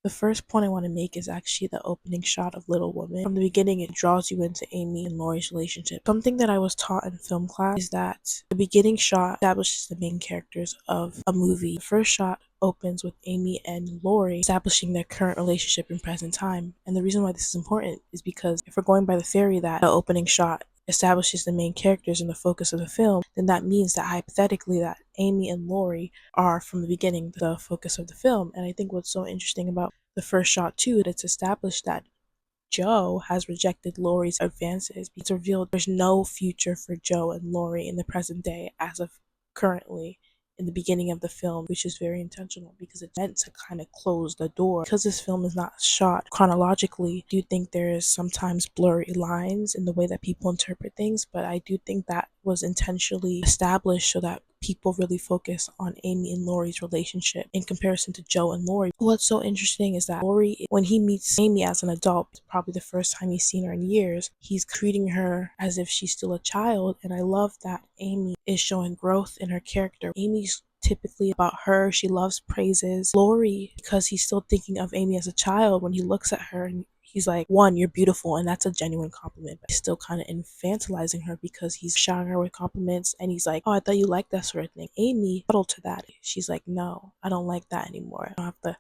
The first point I want to make is actually the opening shot of Little Woman. From the beginning, it draws you into Amy and Laurie's relationship. Something that I was taught in film class is that the beginning shot establishes the main characters of a movie. The first shot opens with Amy and Laurie establishing their current relationship in present time. And the reason why this is important is because if we're going by the theory that the opening shot establishes the main characters and the focus of the film, then that means that hypothetically that Amy and Laurie are from the beginning the focus of the film. And I think what's so interesting about the first shot too, it's established that Joe has rejected Laurie's advances. It's revealed there's no future for Joe and Laurie in the present day as of currently in the beginning of the film, which is very intentional because it's meant to kind of close the door. Because this film is not shot chronologically, I do think there is sometimes blurry lines in the way that people interpret things, but I do think that was intentionally established so that people really focus on Amy and Laurie's relationship in comparison to Joe and Laurie. What's so interesting is that Laurie, when he meets Amy as an adult, probably the first time he's seen her in years, he's treating her as if she's still a child. And I love that Amy is showing growth in her character. Amy's typically about her, she loves praises. Laurie, because he's still thinking of Amy as a child, when he looks at her and he's like, one, you're beautiful, and that's a genuine compliment, but he's still kind of infantilizing her because he's showering her with compliments, and he's like, oh, I thought you liked that sort of thing. Amy huddled to that. She's like, no, I don't like that anymore. I don't have to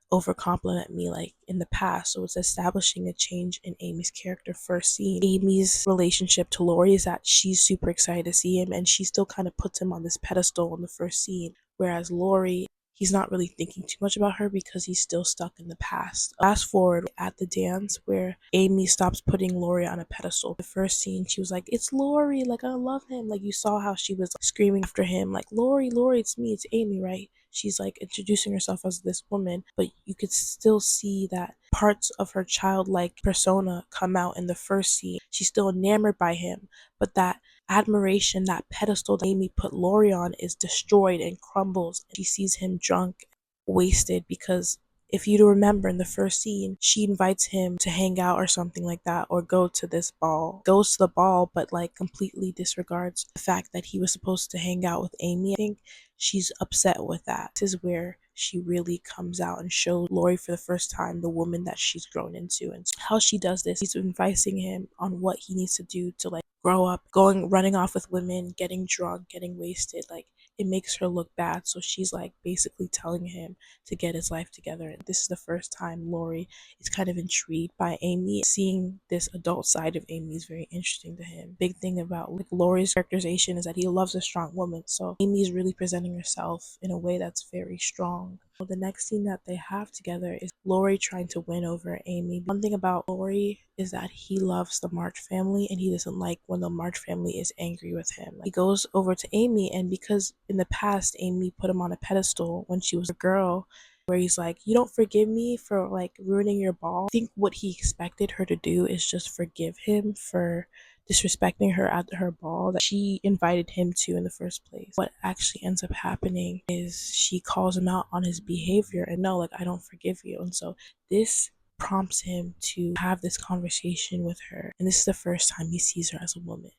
over compliment me like in the past. So it's establishing a change in Amy's character. First scene, Amy's relationship to Laurie is that she's super excited to see him, and she still kind of puts him on this pedestal in the first scene, whereas Laurie, he's not really thinking too much about her because he's still stuck in the past. Fast forward at the dance where Amy stops putting Laurie on a pedestal. The first scene, she was like, it's Laurie, like I love him. Like you saw how she was screaming after him, like Laurie, it's me, it's Amy, right? She's like introducing herself as this woman, but you could still see that parts of her childlike persona come out in the first scene. She's still enamored by him, but that admiration, that pedestal that Amy put Laurie on is destroyed and crumbles. She sees him drunk, wasted, because if you remember in the first scene, she invites him to hang out or something like that, or go to this ball. Goes to the ball, but like completely disregards the fact that he was supposed to hang out with Amy. I think she's upset with that. This is where she really comes out and shows Laurie for the first time the woman that she's grown into. And how she does this, she's advising him on what he needs to do to like grow up, running off with women, getting drunk, getting wasted. Like it makes her look bad. So she's like basically telling him to get his life together. And this is the first time Laurie is kind of intrigued by Amy. Seeing this adult side of Amy is very interesting to him. Big thing about like Laurie's characterization is that he loves a strong woman. So Amy is really presenting herself in a way that's very strong. The next scene that they have together is Laurie trying to win over Amy. One thing about Laurie is that he loves the March family and he doesn't like when the March family is angry with him. He goes over to Amy, and because in the past Amy put him on a pedestal when she was a girl, where he's like, you don't forgive me for like ruining your ball. I think what he expected her to do is just forgive him for disrespecting her at her ball that she invited him to in the first place. What actually ends up happening is she calls him out on his behavior and no, like, I don't forgive you. And so this prompts him to have this conversation with her. And this is the first time he sees her as a woman.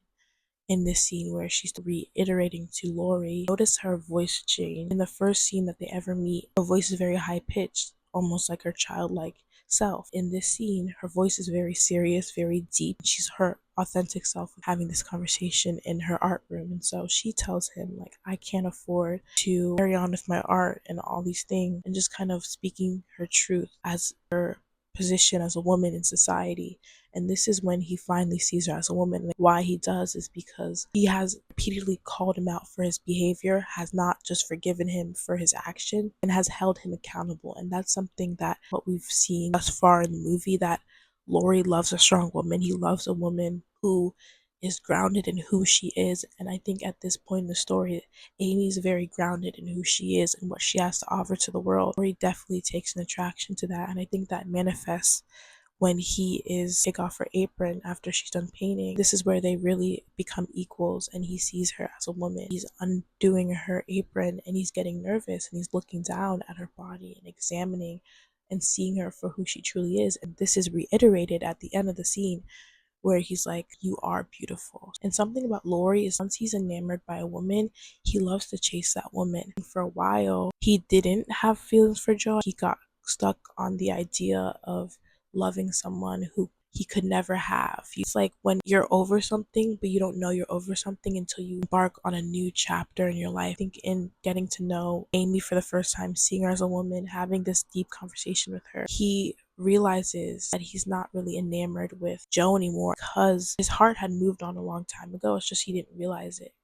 In this scene where she's reiterating to Laurie, notice her voice change. In the first scene that they ever meet, her voice is very high pitched, almost like her childlike self. In this scene, her voice is very serious, very deep. She's her authentic self having this conversation in her art room. And so she tells him, like, I can't afford to carry on with my art and all these things, and just kind of speaking her truth as her position as a woman in society. And this is when he finally sees her as a woman. Like, why he does is because he has repeatedly called him out for his behavior, has not just forgiven him for his action, and has held him accountable. And that's something that what we've seen thus far in the movie, that Laurie loves a strong woman. He loves a woman who is grounded in who she is. And I think at this point in the story, Amy's very grounded in who she is and what she has to offer to the world. Laurie definitely takes an attraction to that. And I think that manifests when he is take off her apron after she's done painting. This is where they really become equals, and he sees her as a woman. He's undoing her apron and he's getting nervous and he's looking down at her body and examining and seeing her for who she truly is. And this is reiterated at the end of the scene where he's like, you are beautiful. And something about Laurie is once he's enamored by a woman, he loves to chase that woman. And for a while, he didn't have feelings for Joe. He got stuck on the idea of loving someone who he could never have. It's like when you're over something, but you don't know you're over something until you embark on a new chapter in your life. I think in getting to know Amy for the first time, seeing her as a woman, having this deep conversation with her, he realizes that he's not really enamored with Joe anymore because his heart had moved on a long time ago. It's just he didn't realize it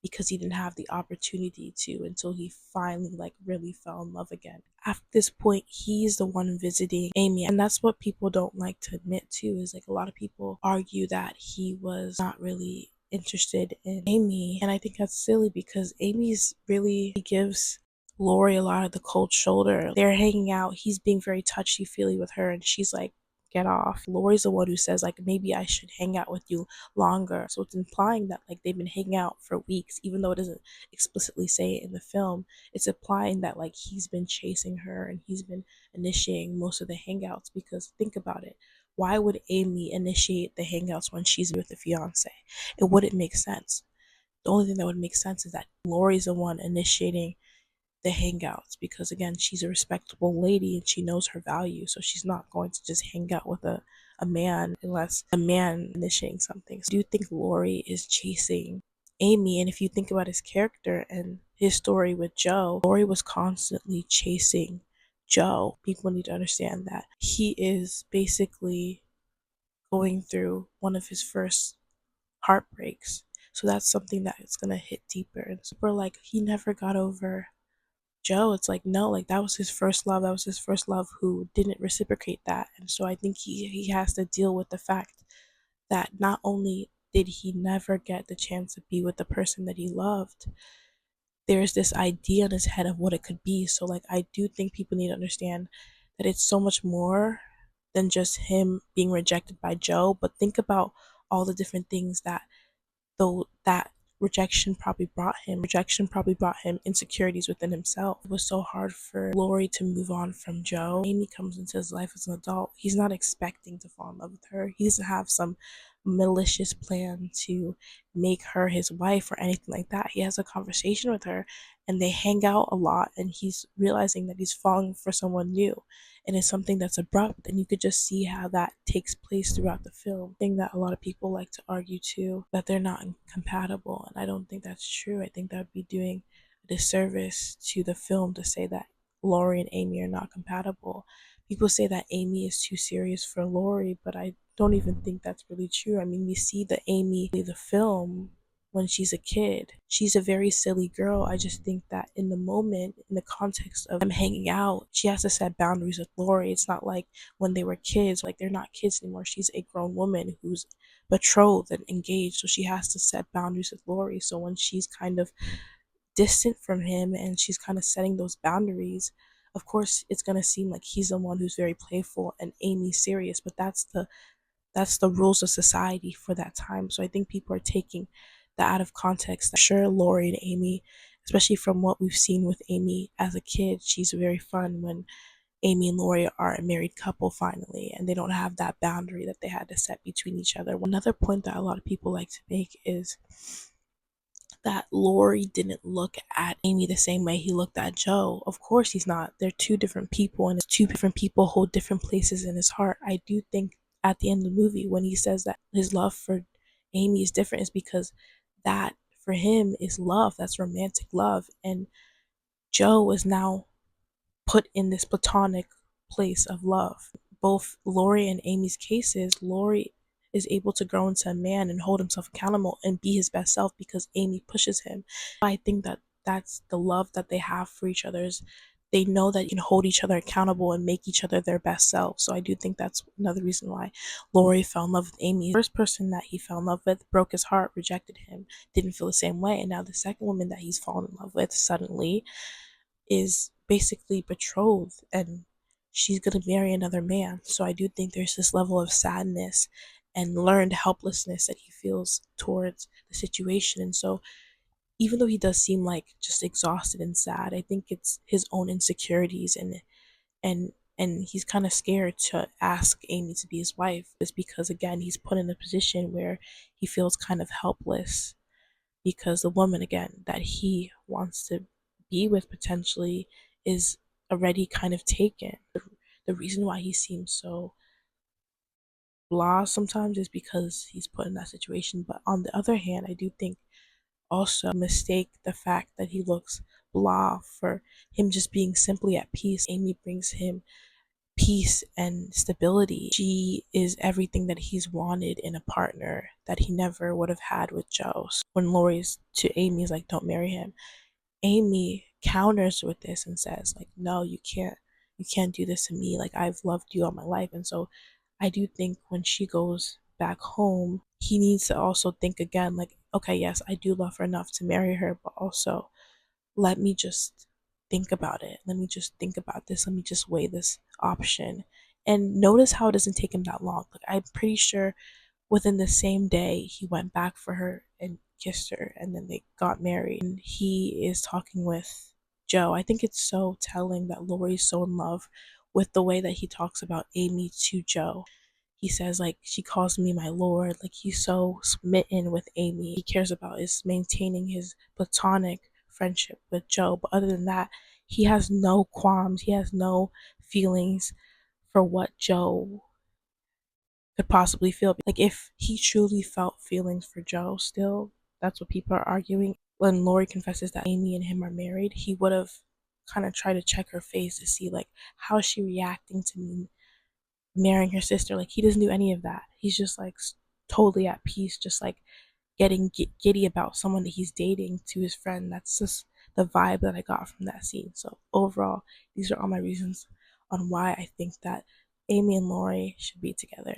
because he didn't have the opportunity to until he finally like really fell in love again. At this point, he's the one visiting Amy, and that's what people don't like to admit to, is like a lot of people argue that he was not really interested in Amy, and I think that's silly because Amy's really, he gives Laurie a lot of the cold shoulder. They're hanging out, he's being very touchy feely with her, and she's like, get off. Laurie's the one who says like, maybe I should hang out with you longer. So it's implying that like they've been hanging out for weeks, even though it doesn't explicitly say it in the film. It's implying that like he's been chasing her and he's been initiating most of the hangouts, because think about it. Why would Amy initiate the hangouts when she's with the fiance? It wouldn't make sense. The only thing that would make sense is that Laurie's the one initiating the hangouts, because again, she's a respectable lady and she knows her value, so she's not going to just hang out with a man unless a man initiating something. So I do think Laurie is chasing Amy, and if you think about his character and his story with Joe, Laurie was constantly chasing Joe. People need to understand that he is basically going through one of his first heartbreaks, so that's something that is going to hit deeper. And super like he never got over Joe. It's like, no, like that was his first love. That was his first love who didn't reciprocate that. And so I think he has to deal with the fact that not only did he never get the chance to be with the person that he loved, there's this idea in his head of what it could be. So like I do think people need to understand that it's so much more than just him being rejected by Joe, but think about all the different things that though that rejection probably brought him insecurities within himself. It was so hard for Laurie to move on from Joe. Amy comes into his life as an adult. He's not expecting to fall in love with her. He doesn't have some malicious plan to make her his wife or anything like that. He has a conversation with her and they hang out a lot, and he's realizing that he's falling for someone new, and it's something that's abrupt, and you could just see how that takes place throughout the film. Thing that a lot of people like to argue too, that they're not compatible, and I don't think that's true. I think that would be doing a disservice to the film to say that Laurie and Amy are not compatible. People say that Amy is too serious for Laurie, but I don't even think that's really true. I mean, we see the Amy the film when she's a kid. She's a very silly girl. I just think that in the moment, in the context of them hanging out, she has to set boundaries with Laurie. It's not like when they were kids, like they're not kids anymore. She's a grown woman who's betrothed and engaged, so she has to set boundaries with Laurie. So when she's kind of distant from him and she's kind of setting those boundaries, of course it's going to seem like he's the one who's very playful and Amy's serious, but that's the rules of society for that time. So I think people are taking that out of context. Sure, Laurie and Amy, especially from what we've seen with Amy as a kid, she's very fun when Amy and Laurie are a married couple finally, and they don't have that boundary that they had to set between each other. Another point that a lot of people like to make is that Laurie didn't look at Amy the same way he looked at Joe. Of course he's not. They're two different people, and two different people hold different places in his heart. I do think at the end of the movie when he says that his love for Amy is different is because that for him is love. That's romantic love. And Joe is now put in this platonic place of love. Both Laurie and Amy's cases, Laurie is able to grow into a man and hold himself accountable and be his best self because Amy pushes him. I think that that's the love that they have for each other. They know that you can hold each other accountable and make each other their best self. So I do think that's another reason why Laurie fell in love with Amy. The first person that he fell in love with broke his heart, rejected him, didn't feel the same way. And now the second woman that he's fallen in love with suddenly is basically betrothed and she's going to marry another man. So I do think there's this level of sadness and learned helplessness that he feels towards the situation. And so even though he does seem like just exhausted and sad, I think it's his own insecurities, and he's kind of scared to ask Amy to be his wife, is because again he's put in a position where he feels kind of helpless because the woman again that he wants to be with potentially is already kind of taken. The reason why he seems so blah sometimes is because he's put in that situation. But on the other hand, I do think also mistake the fact that he looks blah for him just being simply at peace. Amy brings him peace and stability. She is everything that he's wanted in a partner that he never would have had with Joe. So when Laurie's to Amy's like, don't marry him, Amy counters with this and says, like, no, you can't do this to me. Like, I've loved you all my life. And so I do think when she goes back home, he needs to also think again, like, okay, yes, I do love her enough to marry her, but also let me just think about it. Let me just think about this. Let me just weigh this option. And notice how it doesn't take him that long. Like, I'm pretty sure within the same day, he went back for her and kissed her, and then they got married. And he is talking with Joe. I think it's so telling that Laurie's so in love with the way that he talks about Amy to Joe. He says, like, she calls me my lord. Like, he's so smitten with Amy. He cares about is maintaining his platonic friendship with Joe. But other than that, he has no qualms. He has no feelings for what Joe could possibly feel. Like, if he truly felt feelings for Joe still, that's what people are arguing. When Laurie confesses that Amy and him are married, he would have kind of tried to check her face to see, like, how is she reacting to me marrying her sister. Like, he doesn't do any of that. He's just like totally at peace, just like getting giddy about someone that he's dating to his friend. That's just the vibe that I got from that scene. So overall, these are all my reasons on why I think that Amy and Laurie should be together.